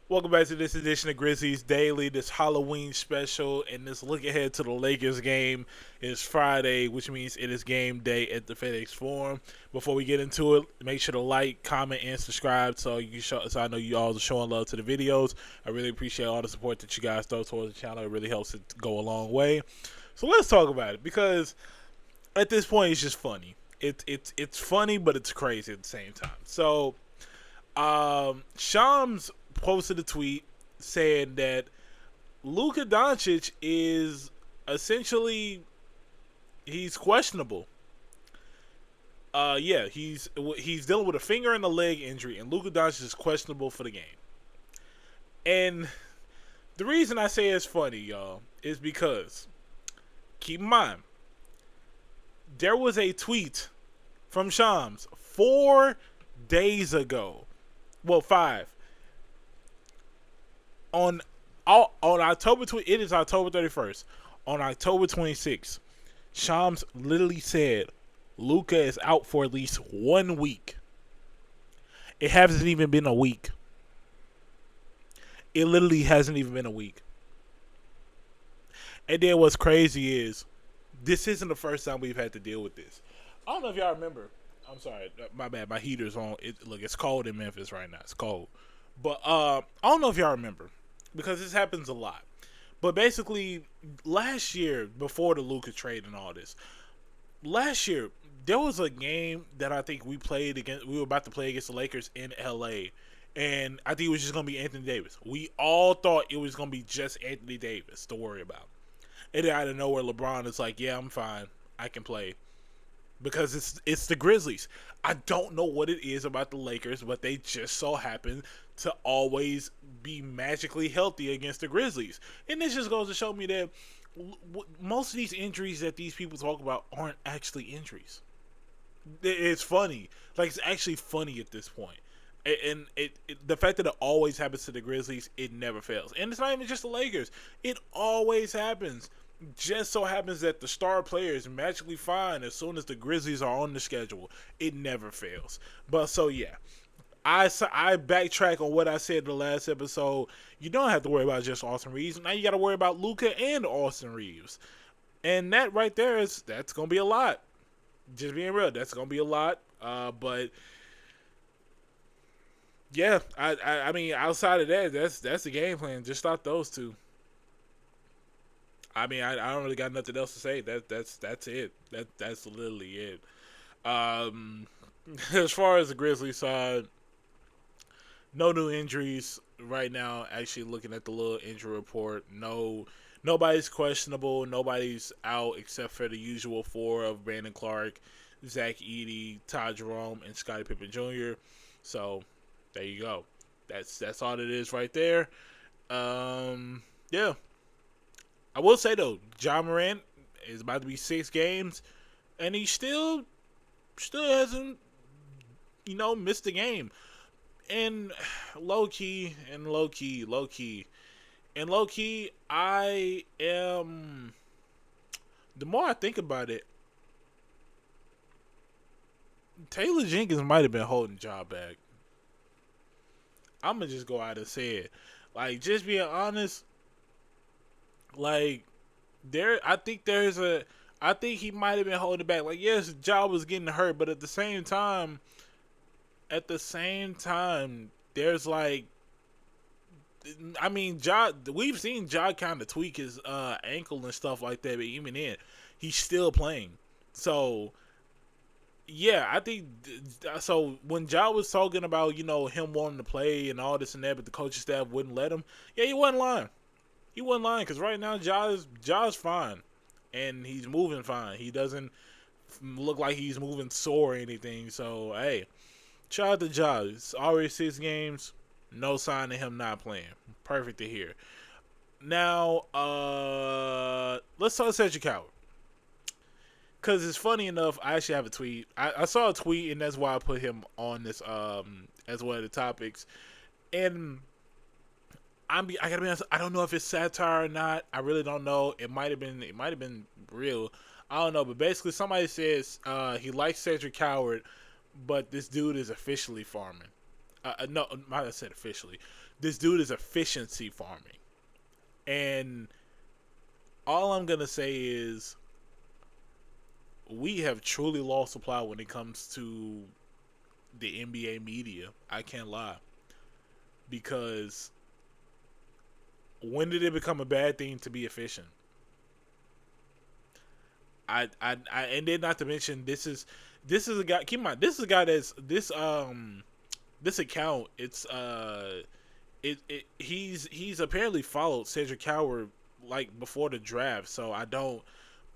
Welcome back to this edition of Grizzlies Daily, this Halloween special, and this look ahead to the Lakers game. Is Friday, which means it is game day at the FedEx Forum. Before we get into it, make sure to like, comment, and subscribe so so I know you all are showing love to the videos. I really appreciate all the support that you guys throw towards the channel. It really helps it go a long way. So let's talk about it because at this point it's just funny. It's funny, but it's crazy at the same time. So Shams posted a tweet saying that Luka Doncic is essentially he's questionable. Yeah, he's dealing with a finger and a leg injury, and Luka Doncic is questionable for the game. And the reason I say it's funny, y'all, is because keep in mind there was a tweet from Shams 4 days ago. Well, 5 on October it is October 31st. On October 26th, Shams literally said Luka is out for at least 1 week. It hasn't even been a week. It literally hasn't even been a week. And then what's crazy is this isn't the first time we've had to deal with this. I don't know if y'all remember. I'm sorry, my bad. My heater's on. Look, it's cold in Memphis right now. It's cold. But I don't know if y'all remember because this happens a lot. But basically, last year, before the Luka trade and all this, last year there was a game that I think we played against. We were about to play against the Lakers in LA, and I think it was just gonna be Anthony Davis. We all thought it was gonna be just Anthony Davis to worry about. And then out of nowhere, LeBron is like, "Yeah, I'm fine. I can play." Because it's the Grizzlies. I don't know what it is about the Lakers, but they just so happen to always be magically healthy against the Grizzlies. And this just goes to show me that most of these injuries that these people talk about aren't actually injuries. It's funny. Like, it's actually funny at this point. And the fact that it always happens to the Grizzlies, it never fails. And it's not even just the Lakers. It always happens. Just so happens that the star player is magically fine as soon as the Grizzlies are on the schedule. It never fails. But so yeah, I backtrack on what I said in the last episode. You don't have to worry about just Austin Reeves. Now you got to worry about Luka and Austin Reeves, and that right there that's gonna be a lot. Just being real, that's gonna be a lot. But yeah, I mean, outside of that, that's the game plan. Just stop those two. I mean, I don't really got nothing else to say. That's it. That's literally it. Um, as far as the Grizzlies side, no new injuries right now. Actually, looking at the little injury report, nobody's questionable. Nobody's out except for the usual four of Brandon Clark, Zach Edey, Todd Jerome, and Scottie Pippen Jr. So there you go. That's all it is right there. Yeah. I will say though, John Morant is about to be 6 games, and he still hasn't missed a game. And low key, I am. The more I think about it, Taylor Jenkins might have been holding job back. I'm gonna just go out and say it. Like, just being honest, like I think he might have been holding back. Like, yes, Ja was getting hurt, but at the same time, there's like, I mean, Ja, we've seen Ja kind of tweak his ankle and stuff like that, but even then, he's still playing. So yeah, I think so. When Ja was talking about him wanting to play and all this and that, but the coaching staff wouldn't let him. Yeah, he wasn't lying. He wasn't lying because right now Ja's fine, and he's moving fine. He doesn't look like he's moving sore or anything. So hey, shout out to Ja. It's already 6 games. No sign of him not playing. Perfect to hear. Now, let's talk Cedric Howard. Because it's funny enough, I actually have a tweet. I saw a tweet, and that's why I put him on this as one of the topics. And I gotta be honest. I don't know if it's satire or not. I really don't know. It might have been. It might have been real. I don't know. But basically, somebody says he likes Cedric Howard, but this dude is officially farming. No, I said officially. This dude is efficiency farming. And all I'm going to say is we have truly lost supply when it comes to the NBA media. I can't lie. Because when did it become a bad thing to be efficient? And then not to mention this is a guy. Keep in mind, this is a guy that's this account. It's he's apparently followed Cedric Howard like before the draft. So I don't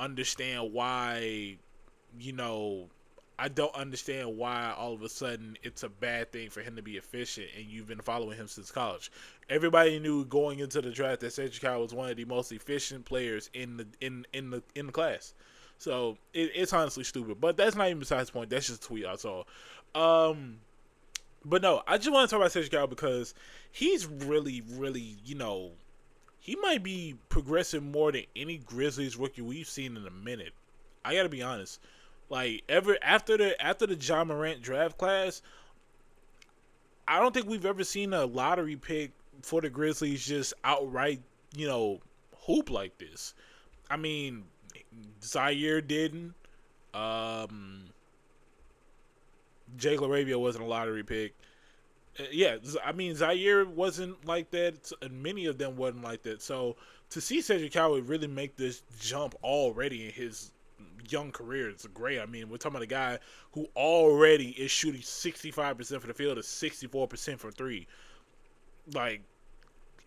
understand why, you know, I don't understand why all of a sudden it's a bad thing for him to be efficient and you've been following him since college. Everybody knew going into the draft that Cedric Howard was one of the most efficient players in the class. So it's honestly stupid, but that's not even besides the point. That's just a tweet I saw. But no, I just want to talk about Cedric Howard because he's really, really, he might be progressing more than any Grizzlies rookie we've seen in a minute. I gotta be honest. Like after the John Morant draft class, I don't think we've ever seen a lottery pick for the Grizzlies just outright, hoop like this. I mean, Zaire didn't. Jay Laravia wasn't a lottery pick. Yeah, I mean, Zaire wasn't like that, and many of them wasn't like that. So to see Cedric Howard really make this jump already in his young career, it's great. I mean, we're talking about a guy who already is shooting 65% from the field to 64% from three. Like,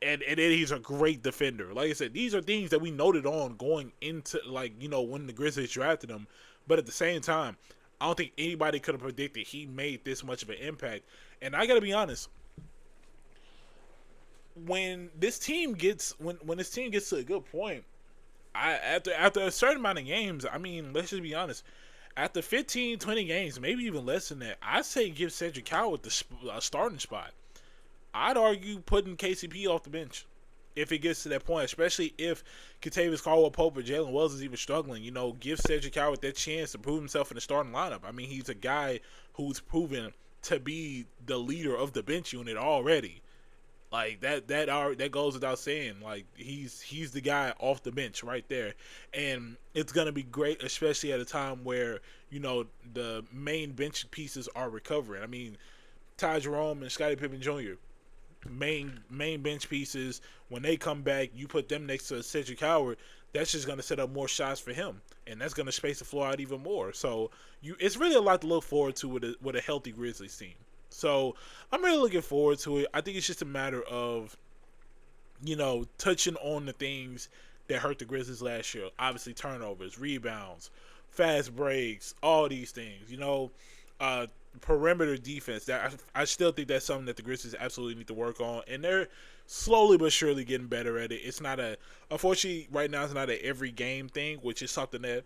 and then he's a great defender. Like I said, these are things that we noted on going into, when the Grizzlies drafted him. But at the same time, I don't think anybody could have predicted he made this much of an impact. And I got to be honest, when this team gets to a good point, after a certain amount of games, I mean, let's just be honest, after 15, 20 games, maybe even less than that, I say give Cedric Howard the starting spot. I'd argue putting KCP off the bench if it gets to that point, especially if Kentavious Caldwell-Pope or Jalen Wells is even struggling. Give Cedric Howard that chance to prove himself in the starting lineup. I mean, he's a guy who's proven to be the leader of the bench unit already. Like that goes without saying. Like he's the guy off the bench right there, and it's gonna be great, especially at a time where the main bench pieces are recovering. I mean, Ty Jerome and Scottie Pippen Jr. main bench pieces. When they come back, you put them next to Cedric Howard. That's just gonna set up more shots for him, and that's gonna space the floor out even more. So it's really a lot to look forward to with a healthy Grizzlies team. So I'm really looking forward to it. I think it's just a matter of, touching on the things that hurt the Grizzlies last year. Obviously, turnovers, rebounds, fast breaks, all these things. Perimeter defense. That I still think that's something that the Grizzlies absolutely need to work on, and they're slowly but surely getting better at it. It's not unfortunately right now it's not an every game thing, which is something that,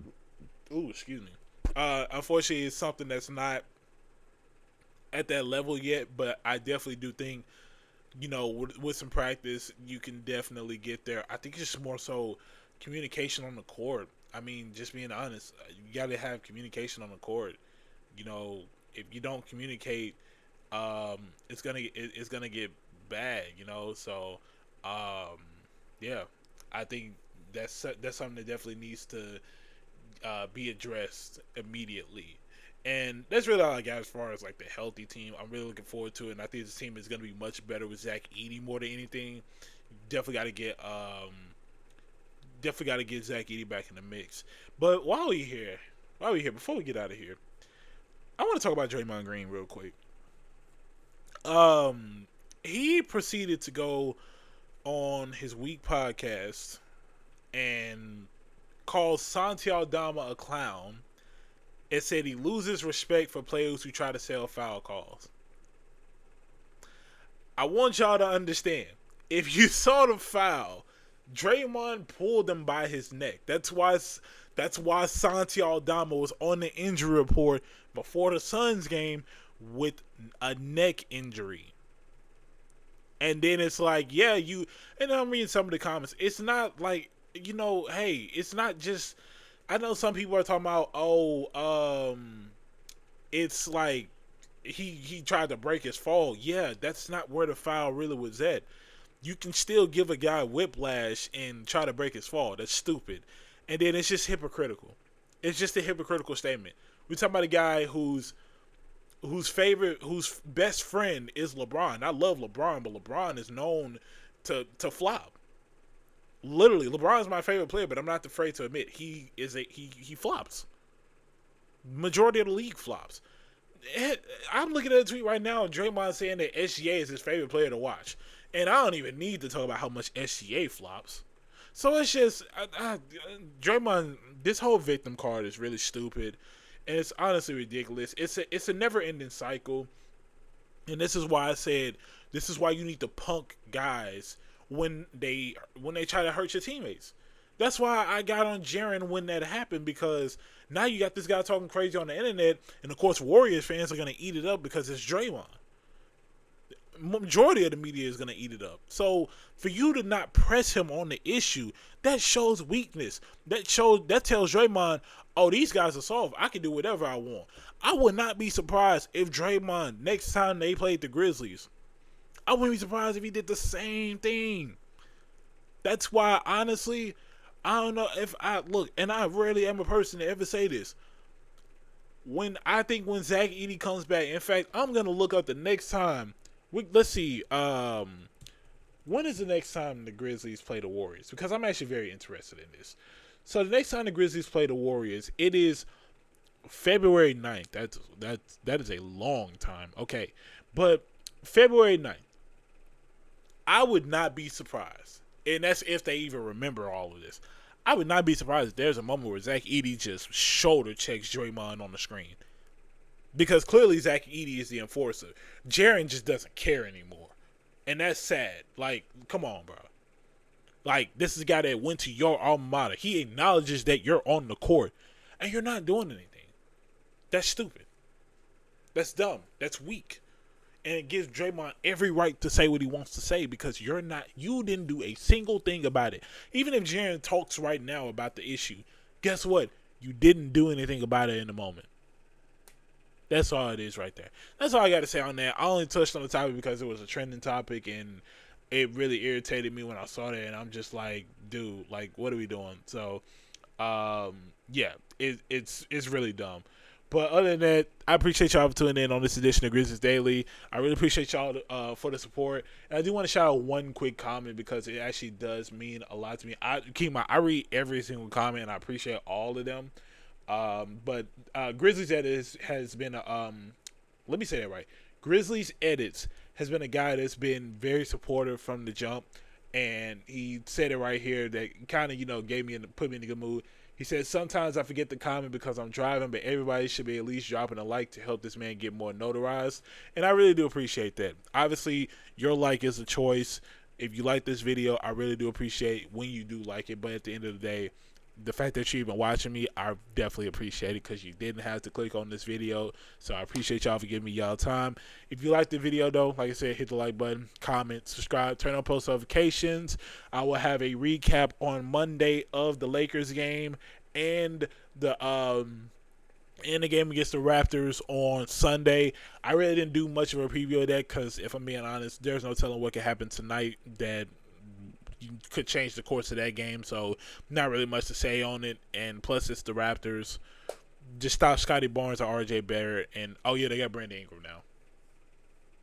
unfortunately it's something that's not at that level yet, but I definitely do think, with some practice, you can definitely get there. I think it's just more so communication on the court. I mean, just being honest, you got to have communication on the court. If you don't communicate, it's gonna get bad. So yeah, I think that's something that definitely needs to be addressed immediately. And that's really all I got as far as like the healthy team. I'm really looking forward to it, and I think this team is going to be much better with Zach Edey more than anything. Definitely got to get Zach Edey back in the mix. But while we here, before we get out of here, I want to talk about Draymond Green real quick. He proceeded to go on his week podcast and call Santi Aldama a clown. It said he loses respect for players who try to sell foul calls. I want y'all to understand, if you saw the foul, Draymond pulled him by his neck. That's why Santi Aldama was on the injury report before the Suns game with a neck injury. And then it's like, and I'm reading some of the comments. It's not like, hey, it's not just, I know some people are talking about, it's like he tried to break his fall. Yeah, that's not where the foul really was at. You can still give a guy whiplash and try to break his fall. That's stupid. And then it's just hypocritical. It's just a hypocritical statement. We're talking about a guy whose best friend is LeBron. I love LeBron, but LeBron is known to flop. Literally, LeBron is my favorite player, but I'm not afraid to admit he flops. Majority of the league flops. I'm looking at a tweet right now, Draymond saying that SGA is his favorite player to watch, and I don't even need to talk about how much SGA flops. So it's just Draymond. This whole victim card is really stupid, and it's honestly ridiculous. It's a never-ending cycle, and this is why I said this is why you need to punk guys when they try to hurt your teammates. That's why I got on Jaren when that happened, because now you got this guy talking crazy on the internet, and of course Warriors fans are going to eat it up because it's Draymond. Majority of the media is going to eat it up. So for you to not press him on the issue, that shows weakness. That tells Draymond, oh, these guys are soft. I can do whatever I want. I would not be surprised if Draymond, next time they played the Grizzlies, I wouldn't be surprised if he did the same thing. That's why, honestly, I don't know if I look, and I rarely am a person to ever say this. When Zach Edey comes back, in fact, I'm gonna look up the next time. Let's see. When is the next time the Grizzlies play the Warriors? Because I'm actually very interested in this. So the next time the Grizzlies play the Warriors, it is February 9th. That is a long time. Okay, but February 9th. I would not be surprised, and that's if they even remember all of this. I would not be surprised if there's a moment where Zach Edey just shoulder checks Draymond on the screen. Because clearly Zach Edey is the enforcer. Jaren just doesn't care anymore. And that's sad. Like, come on, bro. Like, this is a guy that went to your alma mater. He acknowledges that you're on the court, and you're not doing anything. That's stupid. That's dumb. That's weak. And it gives Draymond every right to say what he wants to say, because you didn't do a single thing about it. Even if Jaren talks right now about the issue, guess what? You didn't do anything about it in the moment. That's all it is right there. That's all I got to say on that. I only touched on the topic because it was a trending topic, and it really irritated me when I saw that, and I'm just like, dude, like, what are we doing? So, yeah, it's really dumb. But other than that, I appreciate y'all for tuning in on this edition of Grizzlies Daily. I really appreciate y'all for the support. And I do want to shout out one quick comment, because it actually does mean a lot to me. I read every single comment, and I appreciate all of them. But Grizzlies Edits has been let me say that right. Grizzlies Edits has been a guy that's been very supportive from the jump, and he said it right here that kind of put me in a good mood. He said, sometimes I forget to comment because I'm driving, but everybody should be at least dropping a like to help this man get more notarized. And I really do appreciate that. Obviously, your like is a choice. If you like this video, I really do appreciate when you do like it. But at the end of the day, the fact that you're even watching me, I definitely appreciate it, because you didn't have to click on this video. So I appreciate y'all for giving me y'all time. If you like the video, though, like I said, hit the like button, comment, subscribe, turn on post notifications. I will have a recap on Monday of the Lakers game and the game against the Raptors on Sunday. I really didn't do much of a preview of that, because if I'm being honest, there's no telling what could happen tonight that could change the course of that game. So not really much to say on it. And plus, it's the Raptors. Just stop Scotty Barnes or RJ Barrett. And oh yeah, they got Brandon Ingram now.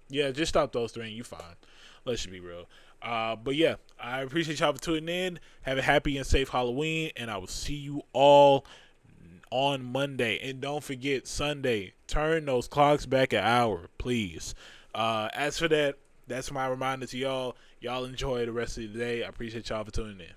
Yeah, just stop those three and you fine. Let's just be real. But yeah, I appreciate y'all for tuning in. Have a happy and safe Halloween, and I will see you all on Monday. And don't forget, Sunday, turn those clocks back an hour, please. As for that, that's my reminder to y'all. Y'all enjoy the rest of the day. I appreciate y'all for tuning in.